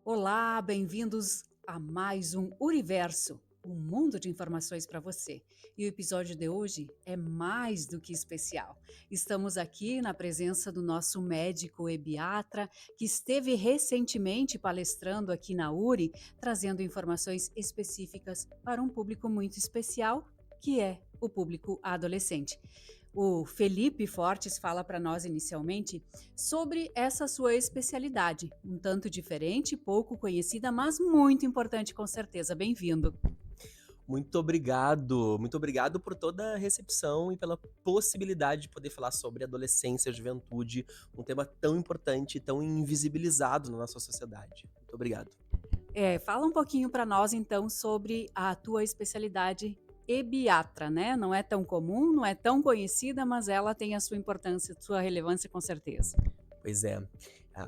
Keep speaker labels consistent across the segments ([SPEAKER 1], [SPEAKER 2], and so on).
[SPEAKER 1] Olá, bem-vindos a mais um Universo, um mundo de informações para você. E o episódio de hoje é mais do que especial. Estamos aqui na presença do nosso médico ebiatra, que esteve recentemente palestrando aqui na URI, trazendo informações específicas para um público muito especial, que é o público adolescente. O Felipe Fortes fala para nós inicialmente sobre essa sua especialidade, um tanto diferente, pouco conhecida, mas muito importante com certeza. Bem-vindo.
[SPEAKER 2] Muito obrigado por toda a recepção e pela possibilidade de poder falar sobre adolescência e juventude, um tema tão importante e tão invisibilizado na nossa sociedade. Muito obrigado.
[SPEAKER 1] Fala um pouquinho para nós então sobre a tua especialidade ebiatra, né? Não é tão comum, não é tão conhecida, mas ela tem a sua importância, sua relevância com certeza.
[SPEAKER 2] Pois é.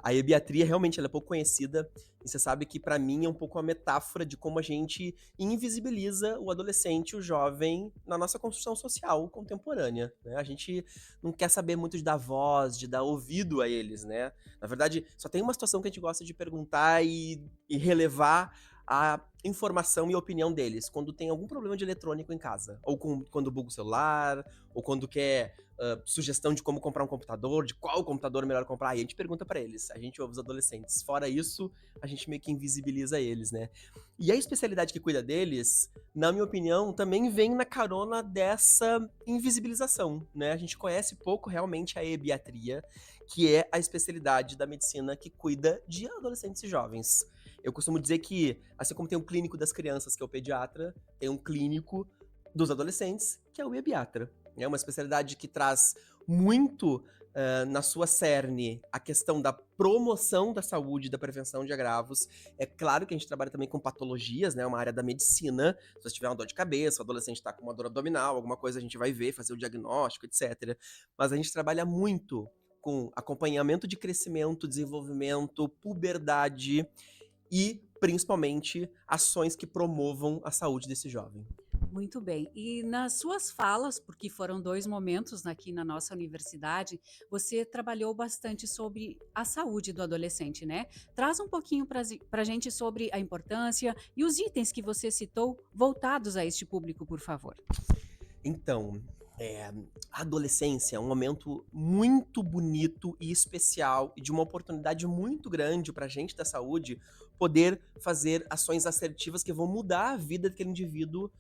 [SPEAKER 2] A ebiatria realmente ela é pouco conhecida e você sabe que para mim é um pouco uma metáfora de como a gente invisibiliza o adolescente, o jovem na nossa construção social contemporânea, né? A gente não quer saber muito de dar voz, de dar ouvido a eles, né? Na verdade, só tem uma situação que a gente gosta de perguntar e relevar a informação e a opinião deles, quando tem algum problema de eletrônico em casa, ou quando buga o celular, ou quando quer sugestão de como comprar um computador, de qual computador é melhor comprar, e a gente pergunta pra eles, a gente ouve os adolescentes. Fora isso, a gente meio que invisibiliza eles, né? E a especialidade que cuida deles, na minha opinião, também vem na carona dessa invisibilização, né? A gente conhece pouco realmente a ebiatria, que é a especialidade da medicina que cuida de adolescentes e jovens. Eu costumo dizer que, assim como tem um clínico das crianças, que é o pediatra, tem um clínico dos adolescentes, que é o ebiatra. É uma especialidade que traz muito na sua cerne a questão da promoção da saúde e da prevenção de agravos. É claro que a gente trabalha também com patologias, né? Uma área da medicina. Se você tiver uma dor de cabeça, o adolescente está com uma dor abdominal, alguma coisa a gente vai ver, fazer o diagnóstico, etc. Mas a gente trabalha muito com acompanhamento de crescimento, desenvolvimento, puberdade e, principalmente, ações que promovam a saúde desse jovem.
[SPEAKER 1] Muito bem. E nas suas falas, porque foram 2 momentos aqui na nossa universidade, você trabalhou bastante sobre a saúde do adolescente, né? Traz um pouquinho para a gente sobre a importância e os itens que você citou voltados a este público, por favor.
[SPEAKER 2] Então, a adolescência é um momento muito bonito e especial e de uma oportunidade muito grande pra gente da saúde poder fazer ações assertivas que vão mudar a vida daquele indivíduo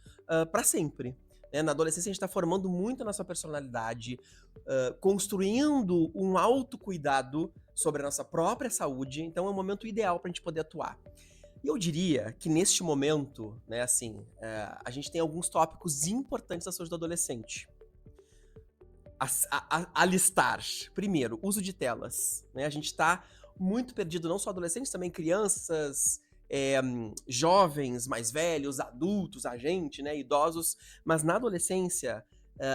[SPEAKER 2] para sempre. Né? Na adolescência a gente está formando muito a nossa personalidade, construindo um autocuidado sobre a nossa própria saúde, então é um momento ideal para a gente poder atuar. E eu diria que neste momento, né, assim, a gente tem alguns tópicos importantes da saúde do adolescente. A listar. Primeiro, uso de telas. Né? A gente está muito perdido, não só adolescentes, também crianças, jovens, mais velhos, adultos, a gente, né, idosos. Mas na adolescência,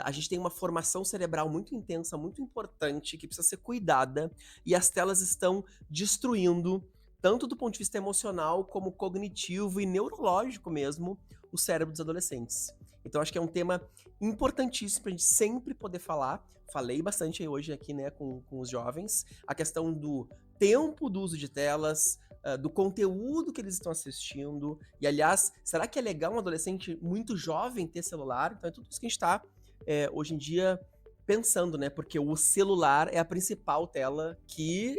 [SPEAKER 2] a gente tem uma formação cerebral muito intensa, muito importante, que precisa ser cuidada, e as telas estão destruindo, tanto do ponto de vista emocional, como cognitivo e neurológico mesmo, o cérebro dos adolescentes. Então acho que é um tema importantíssimo pra gente sempre poder falar. Falei bastante hoje aqui, né, com os jovens, a questão do tempo do uso de telas, do conteúdo que eles estão assistindo. E, aliás, será que é legal um adolescente muito jovem ter celular? Então é tudo isso que a gente tá, hoje em dia, pensando, né? Porque o celular é a principal tela que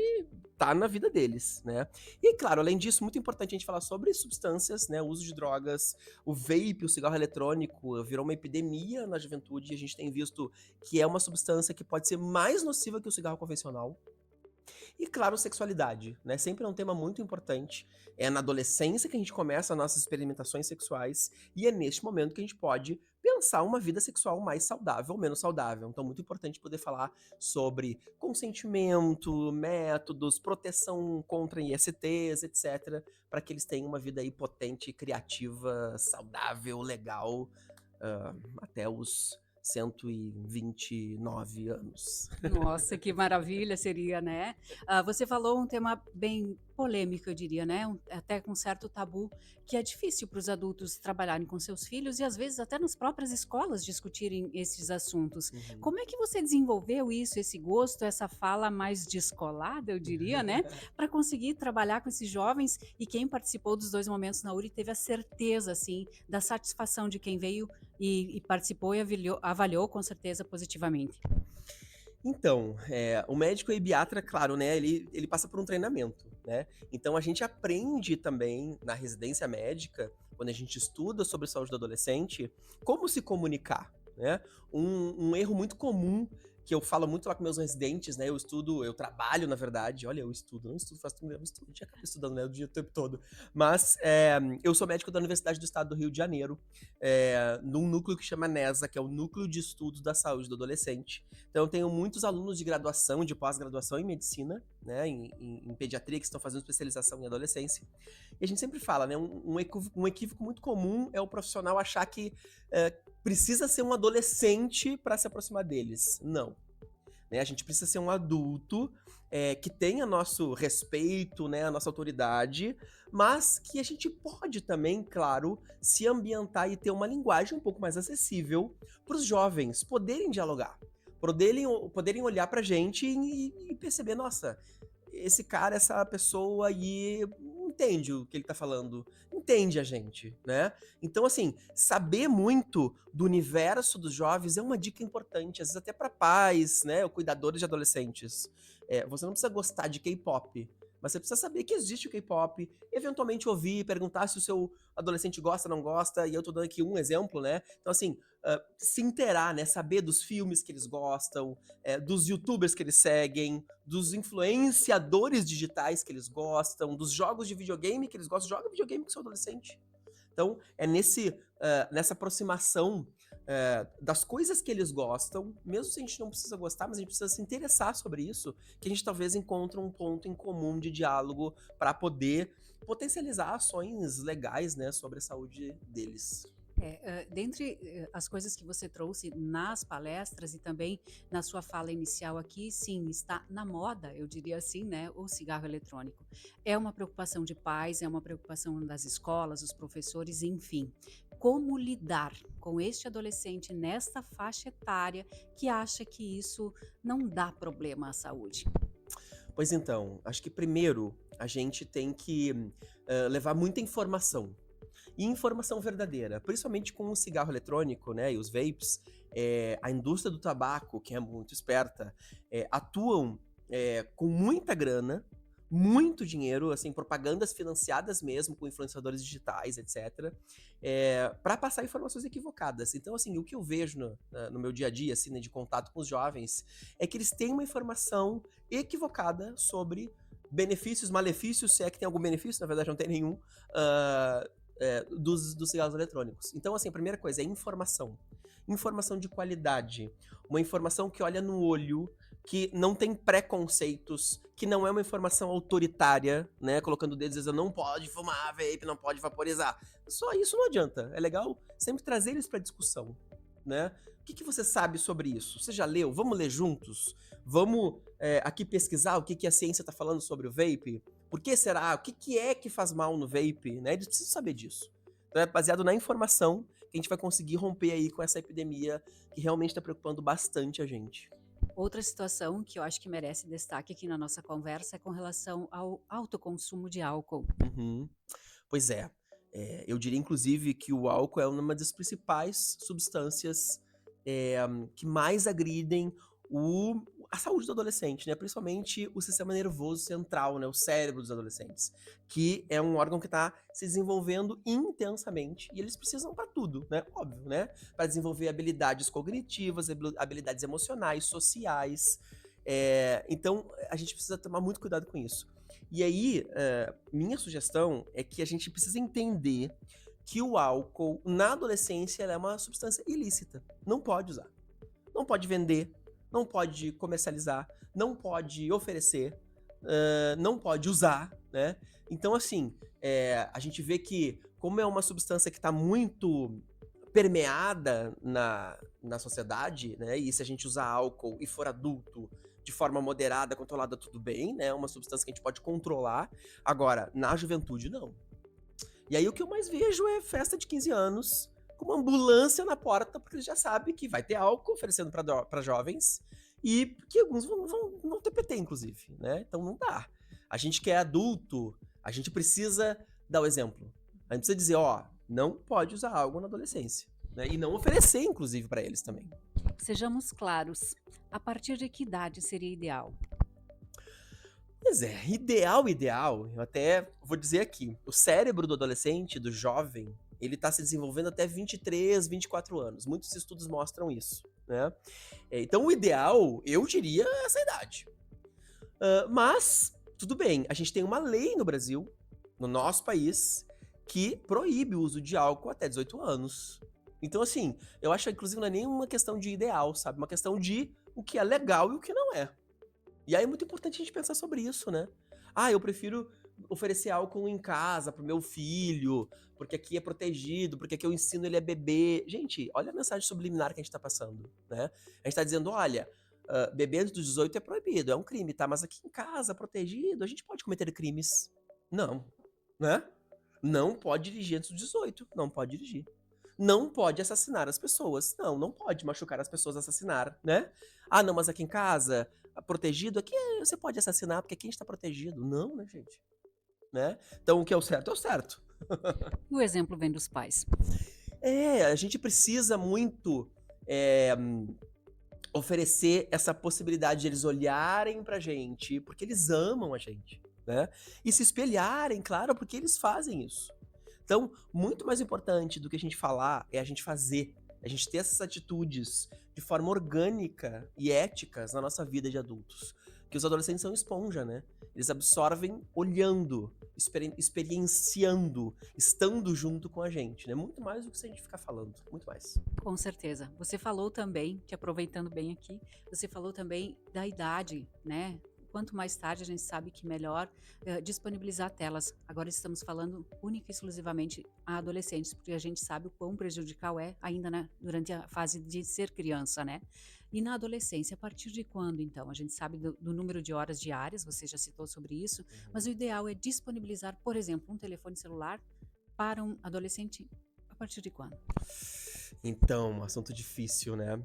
[SPEAKER 2] tá na vida deles, né? E, claro, além disso, muito importante a gente falar sobre substâncias, né? O uso de drogas, o vape, o cigarro eletrônico, virou uma epidemia na juventude e a gente tem visto que é uma substância que pode ser mais nociva que o cigarro convencional. E, claro, sexualidade, né? Sempre é um tema muito importante. É na adolescência que a gente começa as nossas experimentações sexuais e é neste momento que a gente pode pensar uma vida sexual mais saudável ou menos saudável. Então, muito importante poder falar sobre consentimento, métodos, proteção contra ISTs, etc, para que eles tenham uma vida aí potente, criativa, saudável, legal, até os 129 anos.
[SPEAKER 1] Nossa, que maravilha seria, né? Você falou um tema bem polêmico, eu diria, né, até com certo tabu, que é difícil para os adultos trabalharem com seus filhos e às vezes até nas próprias escolas discutirem esses assuntos.
[SPEAKER 2] Uhum.
[SPEAKER 1] Como é que você desenvolveu isso, esse gosto, essa fala mais descolada, eu diria, né, para conseguir trabalhar com esses jovens e quem participou dos 2 momentos na URI teve a certeza, assim, da satisfação de quem veio e participou e avaliou com certeza positivamente?
[SPEAKER 2] Então, o médico ebiatra, claro, né, ele passa por um treinamento, né? Então a gente aprende também na residência médica, quando a gente estuda sobre saúde do adolescente, como se comunicar, né? Um erro muito comum que eu falo muito lá com meus residentes, né? Eu trabalho, na verdade. Olha, eu estudo, não estudo, faço tempo, eu estudo, a gente acaba estudando, né, o dia o tempo todo. Mas eu sou médico da Universidade do Estado do Rio de Janeiro, num núcleo que chama NESA, que é o Núcleo de Estudos da Saúde do Adolescente. Então, eu tenho muitos alunos de graduação, de pós-graduação em medicina, né, em pediatria, que estão fazendo especialização em adolescência. E a gente sempre fala, né, um equívoco muito comum é o profissional achar que precisa ser um adolescente para se aproximar deles. Não. Né, a gente precisa ser um adulto que tenha nosso respeito, né, a nossa autoridade, mas que a gente pode também, claro, se ambientar e ter uma linguagem um pouco mais acessível para os jovens poderem dialogar, poderem olhar pra gente e perceber, nossa, esse cara, essa pessoa aí entende o que ele tá falando, entende a gente, né? Então, assim, saber muito do universo dos jovens é uma dica importante, às vezes até para pais, né, ou cuidadores de adolescentes. Você não precisa gostar de K-pop, mas você precisa saber que existe o K-pop, eventualmente ouvir, perguntar se o seu adolescente gosta ou não gosta, e eu tô dando aqui um exemplo, né? Então, assim, se inteirar, né? Saber dos filmes que eles gostam, dos youtubers que eles seguem, dos influenciadores digitais que eles gostam, dos jogos de videogame que eles gostam. Joga videogame com seu adolescente. Então, nessa aproximação das coisas que eles gostam, mesmo se a gente não precisa gostar, mas a gente precisa se interessar sobre isso, que a gente talvez encontre um ponto em comum de diálogo para poder potencializar ações legais, né, sobre a saúde deles.
[SPEAKER 1] Dentre as coisas que você trouxe nas palestras e também na sua fala inicial aqui, sim, está na moda, eu diria assim, né, o cigarro eletrônico. É uma preocupação de pais, é uma preocupação das escolas, dos professores, enfim. Como lidar com este adolescente nesta faixa etária que acha que isso não dá problema à saúde?
[SPEAKER 2] Pois então, acho que primeiro a gente tem que levar muita informação. E informação verdadeira, principalmente com o cigarro eletrônico, né, e os vapes, a indústria do tabaco, que é muito esperta, atuam com muita grana, muito dinheiro, assim, propagandas financiadas mesmo com influenciadores digitais, etc, para passar informações equivocadas. Então, assim, o que eu vejo no meu dia a dia, assim, né, de contato com os jovens, é que eles têm uma informação equivocada sobre benefícios, malefícios, se é que tem algum benefício, na verdade não tem nenhum, ah, dos cigarros eletrônicos. Então, assim, a primeira coisa é informação. Informação de qualidade. Uma informação que olha no olho, que não tem preconceitos, que não é uma informação autoritária, né? Colocando dedos, dizendo, não pode fumar vape, não pode vaporizar. Só isso não adianta. É legal sempre trazer eles para discussão, né? O que você sabe sobre isso? Você já leu? Vamos ler juntos? Vamos aqui pesquisar o que a ciência está falando sobre o vape? Por que será? O que é que faz mal no vape? Né? Eles precisam saber disso. Então é baseado na informação que a gente vai conseguir romper aí com essa epidemia que realmente está preocupando bastante a gente.
[SPEAKER 1] Outra situação que eu acho que merece destaque aqui na nossa conversa é com relação ao alto consumo de álcool.
[SPEAKER 2] Uhum. Pois é. Eu diria, inclusive, que o álcool é uma das principais substâncias que mais agridem a saúde do adolescente, né? Principalmente o sistema nervoso central, né? O cérebro dos adolescentes, que é um órgão que está se desenvolvendo intensamente e eles precisam para tudo, né? Óbvio, né? Para desenvolver habilidades cognitivas, habilidades emocionais, sociais. Então, a gente precisa tomar muito cuidado com isso. E aí, minha sugestão é que a gente precisa entender que o álcool, na adolescência, ela é uma substância ilícita. Não pode usar. Não pode vender, não pode comercializar, não pode oferecer, não pode usar, né? Então, assim, a gente vê que, como é uma substância que está muito permeada na sociedade, né? E se a gente usar álcool e for adulto, de forma moderada, controlada, tudo bem, né? Uma substância que a gente pode controlar. Agora, na juventude, não. E aí o que eu mais vejo é festa de 15 anos, com uma ambulância na porta, porque eles já sabem que vai ter álcool oferecendo para jovens e que alguns vão ter PT, inclusive, né? Então não dá. A gente que é adulto, a gente precisa dar o exemplo. A gente precisa dizer, ó, não pode usar álcool na adolescência, né? E não oferecer, inclusive, para eles também.
[SPEAKER 1] Sejamos claros, a partir de que idade seria ideal?
[SPEAKER 2] Pois é, ideal, eu até vou dizer aqui, o cérebro do adolescente, do jovem, ele tá se desenvolvendo até 23, 24 anos. Muitos estudos mostram isso, né? Então, o ideal, eu diria essa idade. Mas, tudo bem, a gente tem uma lei no Brasil, no nosso país, que proíbe o uso de álcool até 18 anos. Então, assim, eu acho que, inclusive, não é nem uma questão de ideal, sabe? Uma questão de o que é legal e o que não é. E aí é muito importante a gente pensar sobre isso, né? Ah, eu prefiro oferecer álcool em casa pro meu filho, porque aqui é protegido, porque aqui eu ensino ele a beber. Gente, olha a mensagem subliminar que a gente tá passando, né? A gente tá dizendo, olha, beber antes dos 18 é proibido, é um crime, tá? Mas aqui em casa, protegido, a gente pode cometer crimes. Não, né? Não pode dirigir antes dos 18, não pode dirigir. Não pode assassinar as pessoas. Não, não pode machucar as pessoas, assassinar, né? Ah, não, mas aqui em casa, protegido, aqui você pode assassinar porque aqui a gente tá protegido. Não, né, gente? Né? Então o que é o certo é o certo.
[SPEAKER 1] E o exemplo vem dos pais.
[SPEAKER 2] A gente precisa muito oferecer essa possibilidade de eles olharem pra gente, porque eles amam a gente, né? E se espelharem, claro, porque eles fazem isso. Então, muito mais importante do que a gente falar é a gente fazer, a gente ter essas atitudes de forma orgânica e éticas na nossa vida de adultos. Que os adolescentes são esponja, né? Eles absorvem olhando, experienciando, estando junto com a gente, né? Muito mais do que se a gente ficar falando, muito mais.
[SPEAKER 1] Com certeza. Você falou também, te aproveitando bem aqui, você falou também da idade, né? Quanto mais tarde a gente sabe que melhor disponibilizar telas. Agora estamos falando única e exclusivamente a adolescentes, porque a gente sabe o quão prejudicial é ainda, né, durante a fase de ser criança, né? E na adolescência, a partir de quando, então? A gente sabe do número de horas diárias, você já citou sobre isso, mas o ideal é disponibilizar, por exemplo, um telefone celular para um adolescente a partir de quando?
[SPEAKER 2] Então, assunto difícil, né?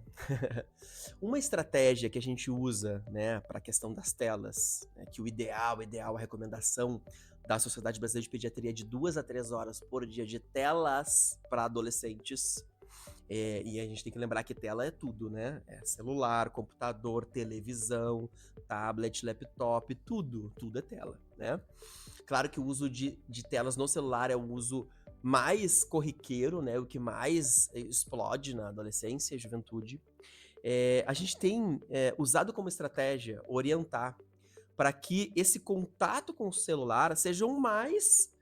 [SPEAKER 2] Uma estratégia que a gente usa, né, para a questão das telas, né, que o ideal, a recomendação da Sociedade Brasileira de Pediatria é de 2 a 3 horas por dia de telas para adolescentes. E a gente tem que lembrar que tela é tudo, né? É celular, computador, televisão, tablet, laptop, tudo é tela, né? Claro que o uso de telas no celular é o uso mais corriqueiro, né? O que mais explode na adolescência e juventude. A gente tem usado como estratégia orientar para que esse contato com o celular seja o mais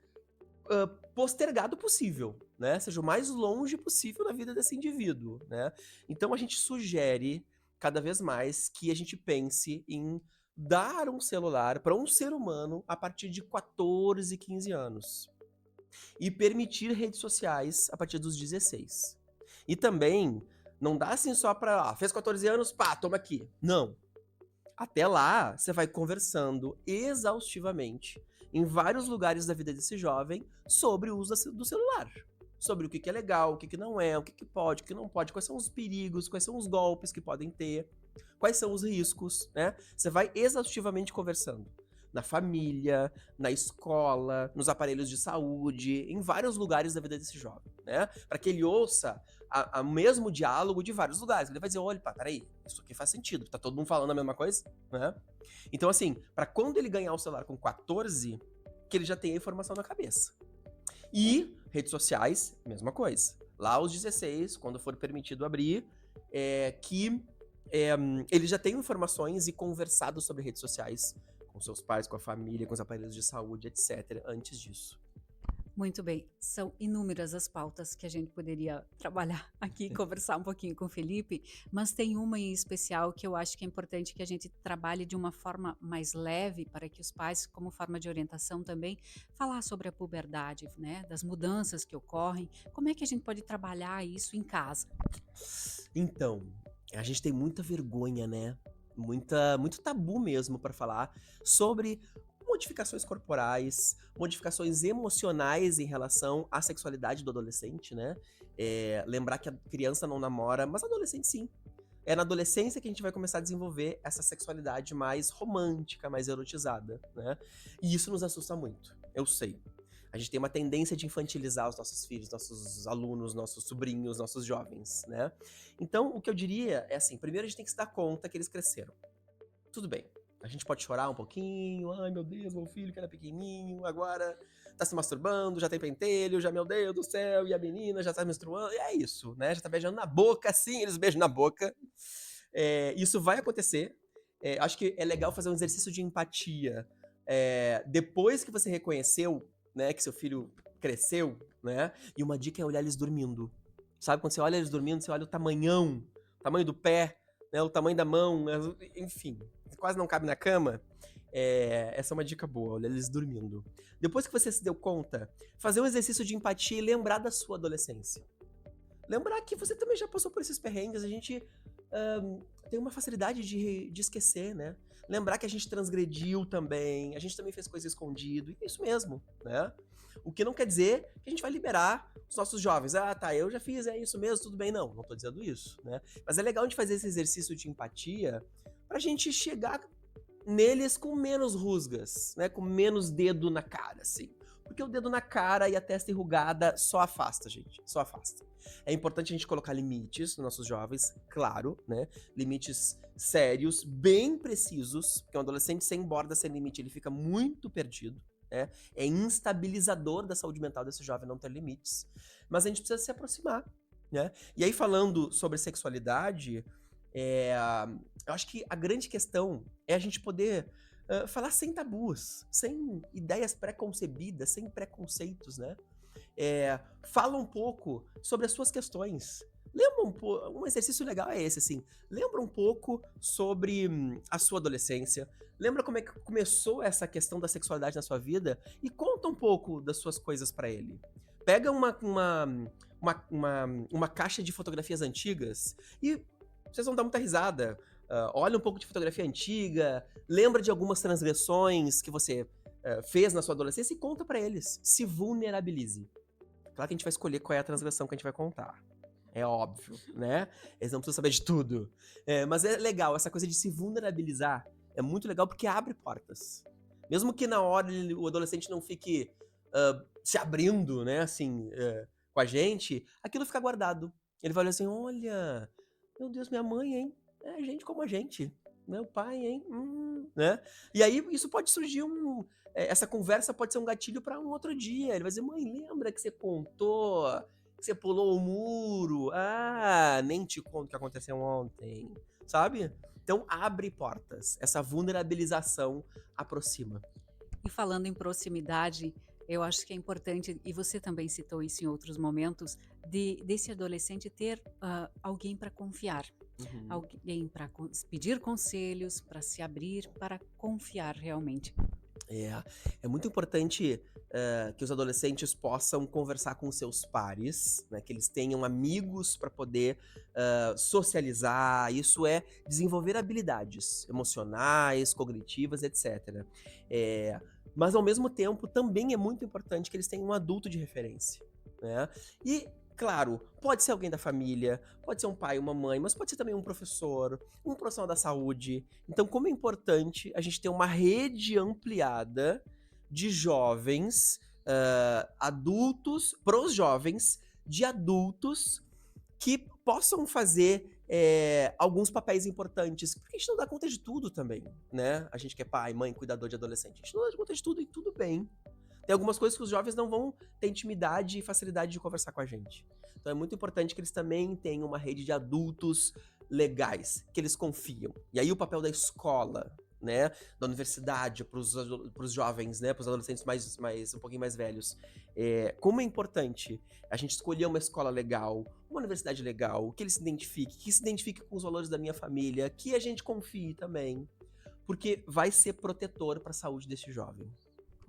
[SPEAKER 2] postergado possível, né? Seja o mais longe possível na vida desse indivíduo, né? Então a gente sugere cada vez mais que a gente pense em dar um celular para um ser humano a partir de 14, 15 anos e permitir redes sociais a partir dos 16. E também não dá assim só para, fez 14 anos, pá, toma aqui. Não. Até lá, você vai conversando exaustivamente em vários lugares da vida desse jovem sobre o uso do celular. Sobre o que é legal, o que não é, o que pode, o que não pode, quais são os perigos, quais são os golpes que podem ter, quais são os riscos, né? Você vai exaustivamente conversando. Na família, na escola, nos aparelhos de saúde, em vários lugares da vida desse jovem, né? Para que ele ouça o mesmo diálogo de vários lugares. Ele vai dizer, olha, peraí, isso aqui faz sentido, tá todo mundo falando a mesma coisa, né? Então, assim, para quando ele ganhar o celular com 14, que ele já tenha a informação na cabeça. E redes sociais, mesma coisa. Lá aos 16, quando for permitido abrir, ele já tem informações e conversado sobre redes sociais com seus pais, com a família, com os aparelhos de saúde, etc., antes disso.
[SPEAKER 1] Muito bem, são inúmeras as pautas que a gente poderia trabalhar aqui, conversar um pouquinho com o Felipe, mas tem uma em especial que eu acho que é importante que a gente trabalhe de uma forma mais leve para que os pais, como forma de orientação também, falar sobre a puberdade, né, das mudanças que ocorrem, como é que a gente pode trabalhar isso em casa?
[SPEAKER 2] Então, a gente tem muita vergonha, né, muito tabu mesmo para falar sobre modificações corporais, modificações emocionais em relação à sexualidade do adolescente, né? Lembrar que a criança não namora, mas adolescente sim. É na adolescência que a gente vai começar a desenvolver essa sexualidade mais romântica, mais erotizada, né? E isso nos assusta muito, eu sei. A gente tem uma tendência de infantilizar os nossos filhos, nossos alunos, nossos sobrinhos, nossos jovens, né? Então, o que eu diria é assim, primeiro a gente tem que se dar conta que eles cresceram. Tudo bem. A gente pode chorar um pouquinho. Ai, meu Deus, meu filho que era pequenininho, agora tá se masturbando, já tem pentelho, já, meu Deus do céu, e a menina já tá menstruando. E é isso, né? Já tá beijando na boca, sim, eles beijam na boca. Isso vai acontecer. Acho que é legal fazer um exercício de empatia. Depois que você reconheceu, né, que seu filho cresceu, né? E uma dica é olhar eles dormindo. Sabe, quando você olha eles dormindo, você olha o tamanhão, o tamanho do pé, né, o tamanho da mão, né, enfim, quase não cabe na cama. Essa é uma dica boa, olha eles dormindo. Depois que você se deu conta, fazer um exercício de empatia e lembrar da sua adolescência. Lembrar que você também já passou por esses perrengues, a gente tem uma facilidade de esquecer, né? Lembrar que a gente transgrediu também, a gente também fez coisa escondido, e é isso mesmo, né? O que não quer dizer que a gente vai liberar os nossos jovens. Ah, tá, eu já fiz, é isso mesmo, tudo bem. Não tô dizendo isso, né? Mas é legal a gente fazer esse exercício de empatia pra gente chegar neles com menos rusgas, né? Com menos dedo na cara, assim. Porque o dedo na cara e a testa enrugada só afasta, gente. Só afasta. É importante a gente colocar limites nos nossos jovens, claro, né? Limites sérios, bem precisos, porque um adolescente sem borda, sem limite, ele fica muito perdido, né? É instabilizador da saúde mental desse jovem não ter limites. Mas a gente precisa se aproximar, né? E aí, falando sobre sexualidade, eu acho que a grande questão é a gente poder falar sem tabus, sem ideias pré-concebidas, sem preconceitos, né? Fala um pouco sobre as suas questões. Lembra um exercício legal é esse, assim. Lembra um pouco sobre a sua adolescência. Lembra como é que começou essa questão da sexualidade na sua vida e conta um pouco das suas coisas pra ele. Pega uma caixa de fotografias antigas e vocês vão dar muita risada. Olha um pouco de fotografia antiga, lembra de algumas transgressões que você fez na sua adolescência e conta pra eles. Se vulnerabilize. Claro que a gente vai escolher qual é a transgressão que a gente vai contar. É óbvio, né? Eles não precisam saber de tudo. Mas é legal, essa coisa de se vulnerabilizar é muito legal porque abre portas. Mesmo que na hora o adolescente não fique se abrindo, né, assim, com a gente, aquilo fica guardado. Ele vai olhar assim, olha, meu Deus, minha mãe, hein? É gente como a gente. Meu pai, hein? Né? E aí isso pode surgir essa conversa pode ser um gatilho para um outro dia. Ele vai dizer, mãe, lembra que você contou que você pulou o muro? Ah, nem te conto o que aconteceu ontem. Sabe? Então abre portas. Essa vulnerabilização aproxima.
[SPEAKER 1] E falando em proximidade, eu acho que é importante, e você também citou isso em outros momentos, desse adolescente ter alguém para confiar,
[SPEAKER 2] Uhum.
[SPEAKER 1] alguém para pedir conselhos, para se abrir, para confiar realmente.
[SPEAKER 2] É muito importante que os adolescentes possam conversar com seus pares, né, que eles tenham amigos para poder socializar. Isso é desenvolver habilidades emocionais, cognitivas, etc. Mas ao mesmo tempo também é muito importante que eles tenham um adulto de referência, né? E claro, pode ser alguém da família, pode ser um pai, uma mãe, mas pode ser também um professor, um profissional da saúde. Então, como é importante a gente ter uma rede ampliada de jovens, adultos, pros jovens, de adultos que possam fazer alguns papéis importantes, porque a gente não dá conta de tudo também, né? A gente que é pai, mãe, cuidador de adolescente, a gente não dá conta de tudo e tudo bem. Tem algumas coisas que os jovens não vão ter intimidade e facilidade de conversar com a gente. Então é muito importante que eles também tenham uma rede de adultos legais, que eles confiam. E aí o papel da escola, né, da universidade para os jovens, né, para os adolescentes um pouquinho mais velhos. Como é importante a gente escolher uma escola legal, uma universidade legal, que ele que se identifique com os valores da minha família, que a gente confie também, porque vai ser protetor para a saúde desse jovem.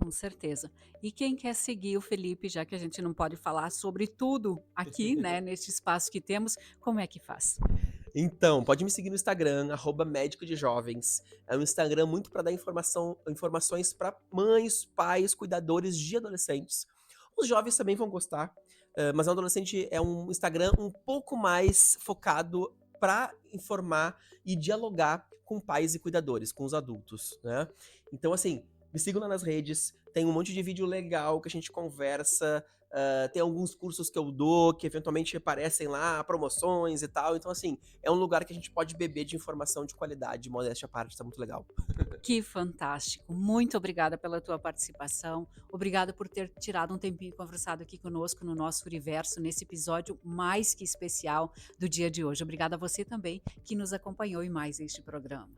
[SPEAKER 1] Com certeza. E quem quer seguir o Felipe, já que a gente não pode falar sobre tudo aqui, né, neste espaço que temos, como é que faz?
[SPEAKER 2] Então, pode me seguir no Instagram, @médico de jovens. É um Instagram muito para dar informações para mães, pais, cuidadores de adolescentes. Os jovens também vão gostar, mas o adolescente é um Instagram um pouco mais focado para informar e dialogar com pais e cuidadores, com os adultos, né. Então, assim, me sigam lá nas redes, tem um monte de vídeo legal que a gente conversa, tem alguns cursos que eu dou, que eventualmente aparecem lá, promoções e tal. Então, assim, é um lugar que a gente pode beber de informação de qualidade, modéstia à parte, tá muito legal.
[SPEAKER 1] Que fantástico. Muito obrigada pela tua participação. Obrigada por ter tirado um tempinho e conversado aqui conosco no nosso universo, nesse episódio mais que especial do dia de hoje. Obrigada a você também que nos acompanhou em mais este programa.